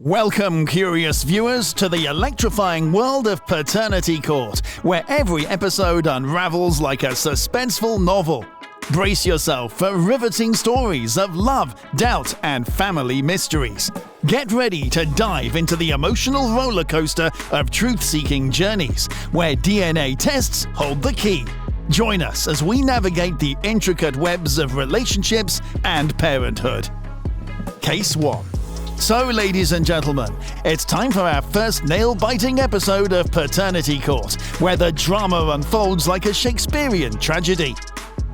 Welcome, curious viewers, to the electrifying world of Paternity Court, where every episode unravels like a suspenseful novel. Brace yourself for riveting stories of love, doubt, and family mysteries. Get ready to dive into the emotional roller coaster of truth-seeking journeys, where DNA tests hold the key. Join us as we navigate the intricate webs of relationships and parenthood. Case 1. So, ladies and gentlemen, it's time for our first nail-biting episode of Paternity Court, where the drama unfolds like a Shakespearean tragedy.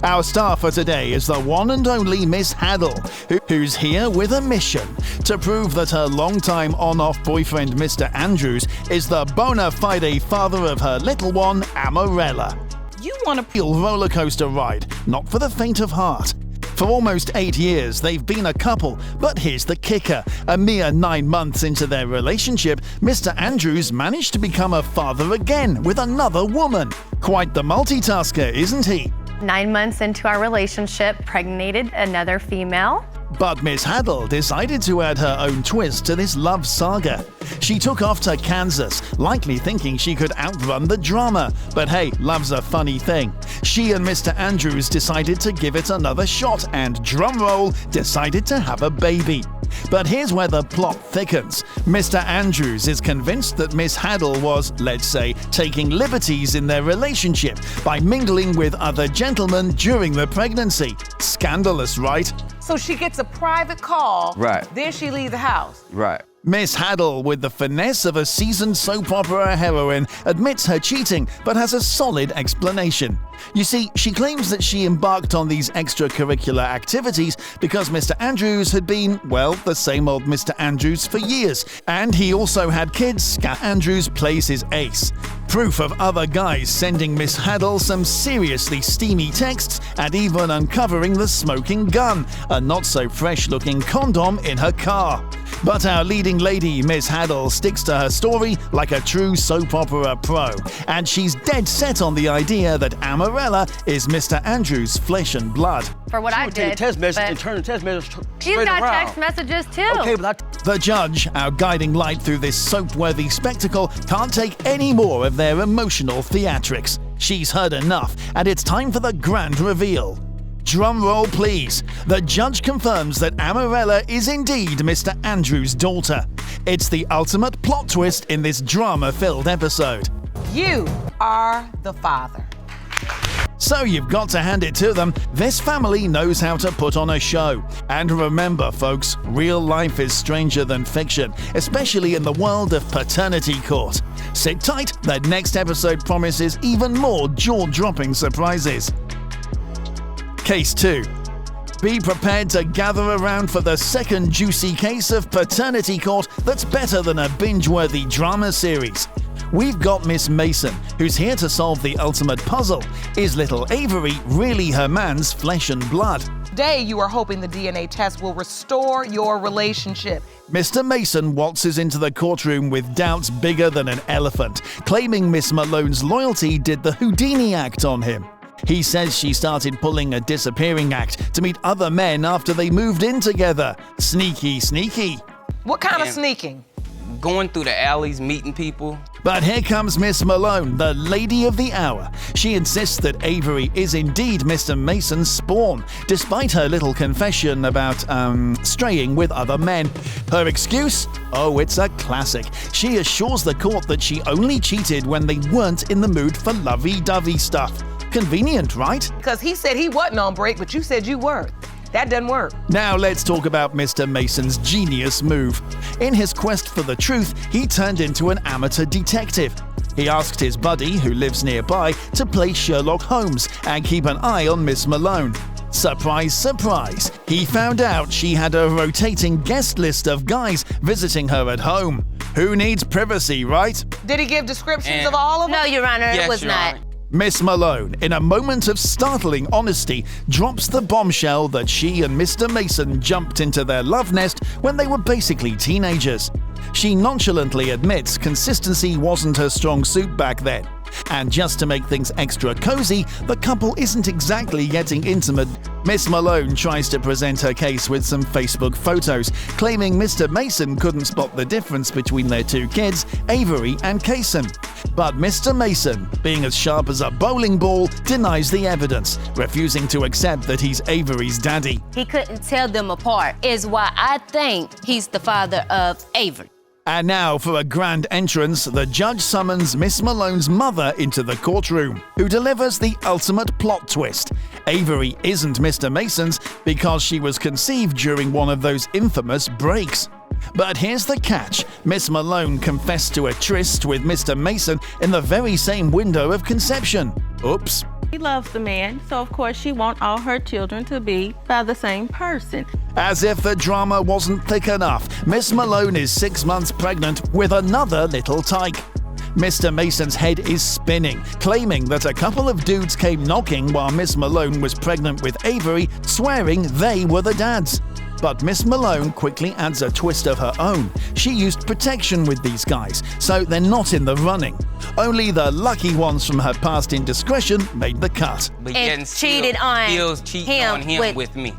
Our star for today is the one and only Miss Hadle, who's here with a mission to prove that her longtime on-off boyfriend Mr. Andrews is the bona fide father of her little one, Amarella. You want a real roller coaster ride, not for the faint of heart. For almost 8 years, they've been a couple, but here's the kicker. A mere 9 months into their relationship, Mr. Andrews managed to become a father again with another woman. Quite the multitasker, isn't he? 9 months into our relationship, pregnated another female. But Miss Hadle decided to add her own twist to this love saga. She took off to Kansas, likely thinking she could outrun the drama. But hey, love's a funny thing. She and Mr. Andrews decided to give it another shot and, drumroll, decided to have a baby. But here's where the plot thickens. Mr. Andrews is convinced that Miss Hadle was, let's say, taking liberties in their relationship by mingling with other gentlemen during the pregnancy. Scandalous, right? So she gets a private call, right? Then she leaves the house. Right. Miss Hadle, with the finesse of a seasoned soap opera heroine, admits her cheating but has a solid explanation. You see, she claims that she embarked on these extracurricular activities because Mr. Andrews had been, well, the same old Mr. Andrews for years, and he also had kids. Andrews plays his ace. Proof of other guys sending Miss Hadle some seriously steamy texts and even uncovering the smoking gun, a not-so-fresh-looking condom in her car. But our leading lady, Miss Hadle, sticks to her story like a true soap opera pro, and she's dead set on the idea that Amarella is Mr. Andrews' flesh and blood. For what I did, Text message and turn the text message straight you got around. text messages too. Okay, but The judge, our guiding light through this soap-worthy spectacle, can't take any more of their emotional theatrics. She's heard enough, and it's time for the grand reveal. Drum roll, please. The judge confirms that Amarella is indeed Mr. Andrews' daughter. It's the ultimate plot twist in this drama-filled episode. You are the father. So you've got to hand it to them. This family knows how to put on a show. And remember, folks, real life is stranger than fiction, especially in the world of Paternity Court. Sit tight, the next episode promises even more jaw-dropping surprises. Case 2. Be prepared to gather around for the second juicy case of Paternity Court that's better than a binge-worthy drama series. We've got Miss Mason, who's here to solve the ultimate puzzle. Is little Avery really her man's flesh and blood? Today, you are hoping the DNA test will restore your relationship. Mr. Mason waltzes into the courtroom with doubts bigger than an elephant, claiming Miss Malone's loyalty did the Houdini act on him. He says she started pulling a disappearing act to meet other men after they moved in together. Sneaky, sneaky. What kind of sneaking? going through the alleys, meeting people. But here comes Miss Malone, the lady of the hour. She insists that Avery is indeed Mr. Mason's spawn, despite her little confession about, straying with other men. Her excuse? Oh, it's a classic. She assures the court that she only cheated when they weren't in the mood for lovey-dovey stuff. Convenient, right? Because he said he wasn't on break, but you said you were. That doesn't work. Now let's talk about Mr. Mason's genius move. In his quest for the truth, he turned into an amateur detective. He asked his buddy, who lives nearby, to play Sherlock Holmes and keep an eye on Miss Malone. Surprise, surprise, he found out she had a rotating guest list of guys visiting her at home. Who needs privacy, right? Did he give descriptions of all of them? No, Your Honor, Yes, it was Your not. Honor. Miss Malone, in a moment of startling honesty, drops the bombshell that she and Mr. Mason jumped into their love nest when they were basically teenagers. She nonchalantly admits consistency wasn't her strong suit back then. And just to make things extra cozy, the couple isn't exactly getting intimate. Miss Malone tries to present her case with some Facebook photos, claiming Mr. Mason couldn't spot the difference between their two kids, Avery and Kaysen. But Mr. Mason, being as sharp as a bowling ball, denies the evidence, refusing to accept that he's Avery's daddy. He couldn't tell them apart, is why I think he's the father of Avery. And now for a grand entrance, the judge summons Miss Malone's mother into the courtroom, who delivers the ultimate plot twist. Avery isn't Mr. Mason's because she was conceived during one of those infamous breaks. But here's the catch. Miss Malone confessed to a tryst with Mr. Mason in the very same window of conception. Oops. She loves the man, so of course she wants all her children to be by the same person. As if the drama wasn't thick enough, Miss Malone is 6 months pregnant with another little tyke. Mr. Mason's head is spinning, claiming that a couple of dudes came knocking while Miss Malone was pregnant with Avery, swearing they were the dads. But Miss Malone quickly adds a twist of her own. She used protection with these guys, so they're not in the running. Only the lucky ones from her past indiscretion made the cut. But And yet cheated on him with me.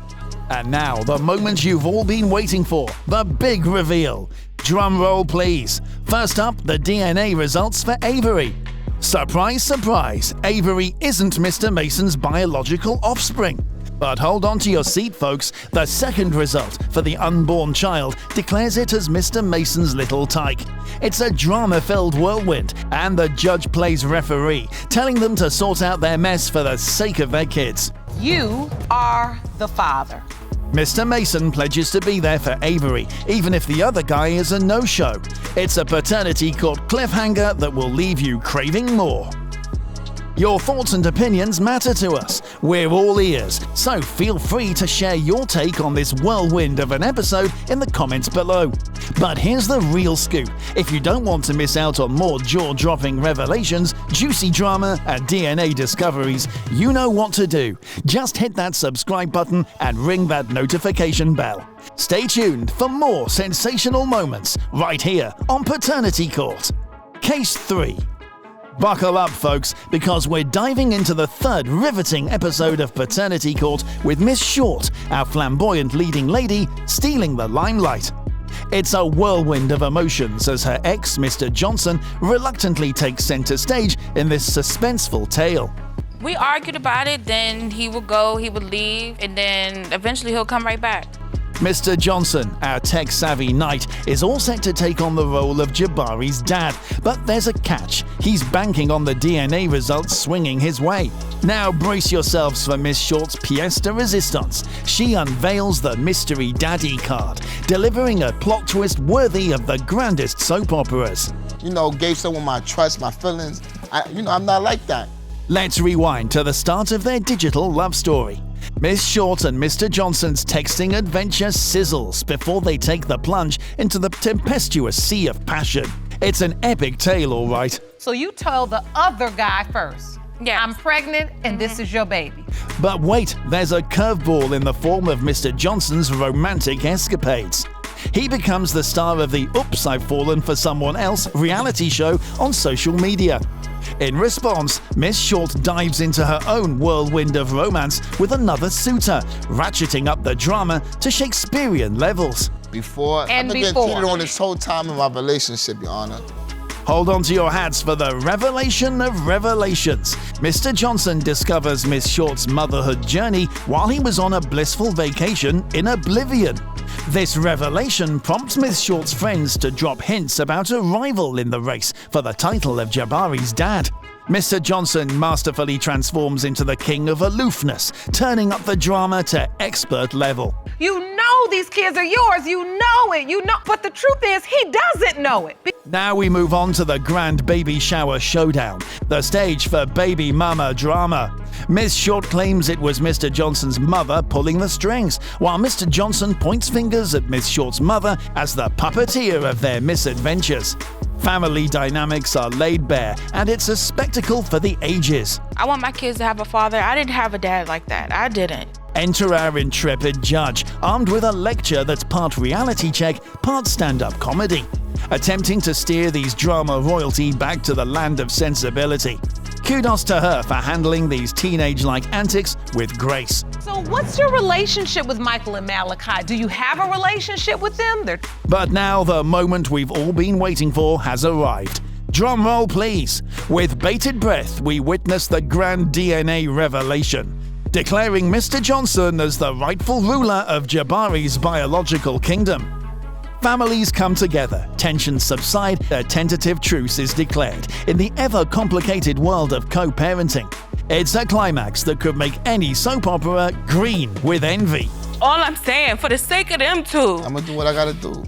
And now, the moment you've all been waiting for, the big reveal. Drum roll, please. First up, the DNA results for Avery. Surprise, surprise, Avery isn't Mr. Mason's biological offspring. But hold on to your seat, folks. The second result for the unborn child declares it as Mr. Mason's little tyke. It's a drama-filled whirlwind, and the judge plays referee, telling them to sort out their mess for the sake of their kids. You are the father. Mr. Mason pledges to be there for Avery, even if the other guy is a no-show. It's a paternity court cliffhanger that will leave you craving more. Your thoughts and opinions matter to us. We're all ears, so feel free to share your take on this whirlwind of an episode in the comments below. But here's the real scoop. If you don't want to miss out on more jaw-dropping revelations, juicy drama, and DNA discoveries, you know what to do. Just hit that subscribe button and ring that notification bell. Stay tuned for more sensational moments right here on Paternity Court. Case 3. Buckle up, folks, because we're diving into the third riveting episode of Paternity Court with Miss Short, our flamboyant leading lady, stealing the limelight. It's a whirlwind of emotions as her ex, Mr. Johnson, reluctantly takes center stage in this suspenseful tale. We argued about it, then he would go, he would leave, and then eventually he'll come right back. Mr. Johnson, our tech-savvy knight, is all set to take on the role of Jabari's dad, but there's a catch. He's banking on the DNA results swinging his way. Now brace yourselves for Miss Short's pièce de résistance. She unveils the mystery daddy card, delivering a plot twist worthy of the grandest soap operas. Gave someone my trust, my feelings. I'm not like that. Let's rewind to the start of their digital love story. Miss Short and Mr. Johnson's texting adventure sizzles before they take the plunge into the tempestuous sea of passion. It's an epic tale, all right. So you told the other guy first, Yes. I'm pregnant and this is your baby. But wait, there's a curveball in the form of Mr. Johnson's romantic escapades. He becomes the star of the Oops, I've Fallen for Someone Else reality show on social media. In response, Miss Short dives into her own whirlwind of romance with another suitor, ratcheting up the drama to Shakespearean levels. I've been getting cheated on this whole time in my relationship, Your Honor. Hold on to your hats for the revelation of revelations. Mr. Johnson discovers Miss Short's motherhood journey while he was on a blissful vacation in oblivion. This revelation prompts Miss Short's friends to drop hints about a rival in the race for the title of Jabari's dad. Mr. Johnson masterfully transforms into the king of aloofness, turning up the drama to expert level. You know these kids are yours. You know it. But the truth is, he doesn't know it. Now we move on to the grand baby shower showdown, the stage for baby mama drama. Miss Short claims it was Mr. Johnson's mother pulling the strings, while Mr. Johnson points fingers at Miss Short's mother as the puppeteer of their misadventures. Family dynamics are laid bare, and it's a spectacle for the ages. I want my kids to have a father. I didn't have a dad like that. I didn't. Enter our intrepid judge, armed with a lecture that's part reality check, part stand-up comedy. attempting to steer these drama royalty back to the land of sensibility. Kudos to her for handling these teenage-like antics with grace. So what's your relationship with Michael and Malachi? Do you have a relationship with them? But now the moment we've all been waiting for has arrived. Drum roll, please. With bated breath, we witness the grand DNA revelation, declaring Mr. Johnson as the rightful ruler of Jabari's biological kingdom. Families come together, tensions subside, a tentative truce is declared in the ever-complicated world of co-parenting. It's a climax that could make any soap opera green with envy. All I'm saying, for the sake of them two. I'm gonna do what I gotta do.